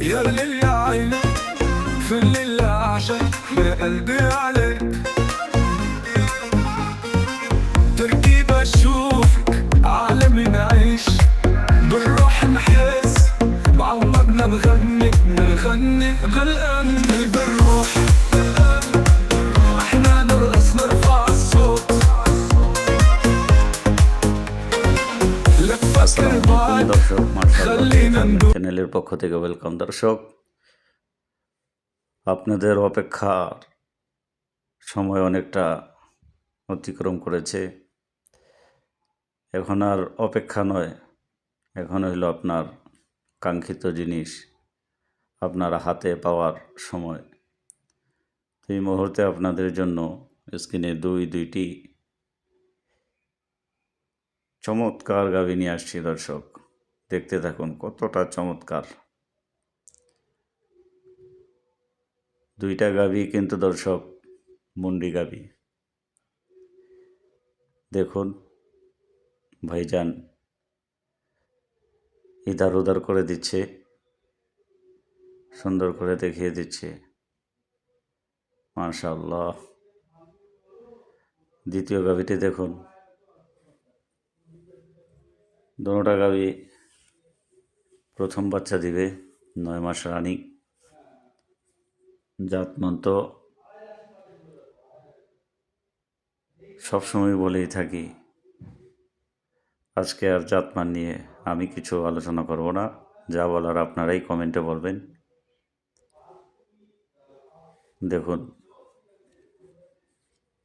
يا ليل يا عين في الليل أعشق يا قلبي عليك، تركيبة أشوفك عالمي نعيش بالروح نحس بعمرنا بغني غلقان بالروح، احنا نرقص نرفع الصوت لفة আসসালামু আলাইকুম البعد দর্শক, মাশাআল্লাহ خلينا ندوب। চ্যানেলের পক্ষ থেকে ওয়েলকাম। দর্শক, আপনাদের অপেক্ষার সময় অনেকটা অতিক্রম করেছে। এখন আর অপেক্ষা নয়, এখন হইল আপনার কাঙ্ক্ষিত জিনিস আপনার হাতে পাওয়ার সময়। এই মুহূর্তে আপনাদের জন্য স্ক্রিনে দুইটি চমৎকার গাভী নিয়ে আসছি। দর্শক, দেখতে থাকুন কতটা চমৎকার। দুইটা গাভী কিন্তু দর্শক মুন্ডি গাভী। দেখুন ভাইজান ইধার উধার করে দিচ্ছে, সুন্দর করে দেখিয়ে দিচ্ছে, মাশাআল্লাহ। দ্বিতীয় গাভীটি দেখুন, দুটা গাভী প্রথম বাচ্চা দিবে, 9 মাস রানিং। জাতমান তো সবসময় বলেই থাকি, আজকে আর জাতমান নিয়ে আমি কিছু আলোচনা করব না, যা বলার আপনারাই কমেন্টে বলবেন। দেখুন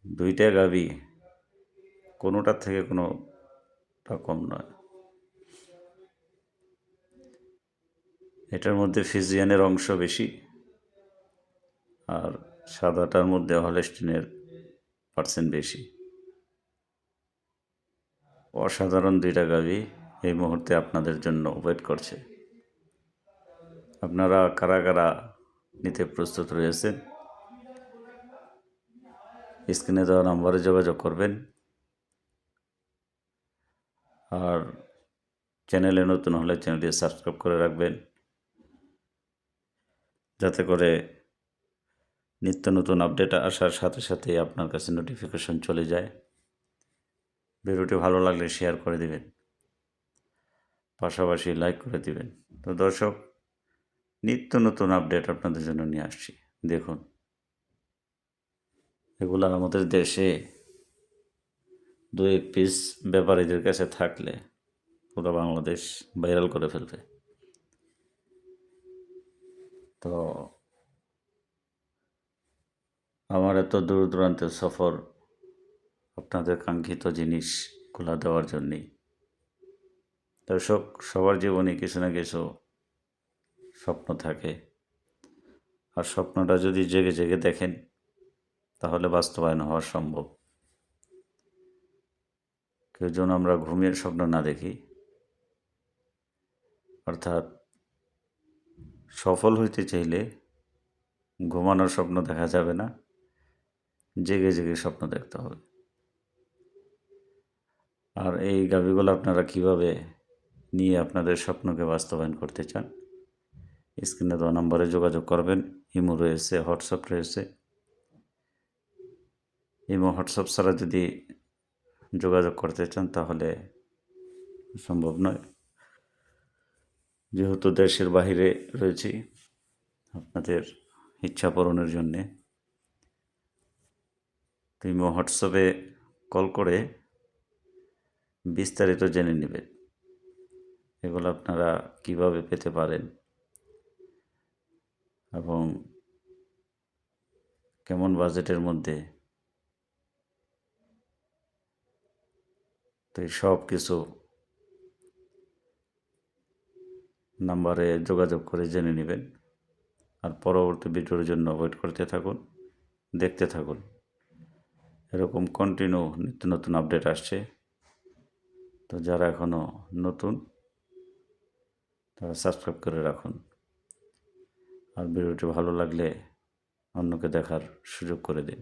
দুইটা গাভী কোনোটার থেকে কোনোটা কম নয়। এটার মধ্যে ফিজিয়ানের অংশ বেশি, আর সাদাটার মধ্যে হলস্টিনের পার্সেন্ট বেশি। অসাধারণ দুইটা গাভী এই মুহূর্তে আপনাদের জন্য ওয়েট করছে। আপনারা কারা কারা নিতে প্রস্তুত রয়েছেন, স্ক্রিনে দেওয়া নম্বরে যোগাযোগ করবেন। আর চ্যানেলে নতুন হলে চ্যানেলটি সাবস্ক্রাইব করে রাখবেন, যাতে করে নিত্য নতুন আপডেট আসার সাথে সাথে আপনার কাছে নোটিফিকেশন চলে যায়। ভিডিওটি ভালো লাগলে শেয়ার করে দিবেন, পাশাপাশি লাইক করে দিবেন। তো দর্শক, নিত্য নতুন আপডেট আপনাদের জন্য নিয়ে আসছি। দেখুন এগুলো আমাদের দেশে 2-1 পিস ব্যাপারীদের কাছে থাকলে পুরো বাংলাদেশ ভাইরাল করে ফেলবে। তো আমার এত দূর দূরান্তের সফর আপনাদের কাঙ্ক্ষিত জিনিসগুলো দেওয়ার জন্যেই। দর্শক, সবার জীবনে কিছু না কিছু স্বপ্ন থাকে, আর স্বপ্নটা যদি জেগে জেগে দেখেন তাহলে বাস্তবায়ন হওয়া সম্ভব। কেউ যেন আমরা ঘুমের স্বপ্ন না দেখি, অর্থাৎ সফল হইতে চাইলে ঘুমানোর স্বপ্ন দেখা যাবে না, জেগে জেগে স্বপ্ন দেখতে হবে। আর এই গাভীগুলো আপনারা কিভাবে নিয়ে আপনাদের স্বপ্নকে বাস্তবায়ন করতে চান, স্ক্রিনে দেওয়া নম্বরে যোগাযোগ করবেন। ইমো রয়েছে, হোয়াটসঅ্যাপ রয়েছে। ইমো হোয়াটসঅ্যাপ ছাড়া যদি যোগাযোগ করতে চান তাহলে সম্ভব নয়, যেহেতু দেশের বাইরে রয়েছি। আপনাদের ইচ্ছা পূরণের জন্যে ইমো হোয়াটসঅ্যাপে কল করে বিস্তারিত জেনে নেবেন এগুলো আপনারা কিভাবে পেতে পারেন এবং কেমন বাজেটের মধ্যে। তো এই সব কিছু নাম্বারে যোগাযোগ করে জেনে নেবেন। আর পরবর্তী ভিডিওর জন্য ওয়েট করতে থাকুন, দেখতে থাকুন। এরকম কন্টিনিউ নিত্য নতুন আপডেট আসছে। তো যারা এখনও নতুন তারা সাবস্ক্রাইব করে রাখুন, আর ভিডিওটি ভালো লাগলে অন্যকে দেখার সুযোগ করে দিন।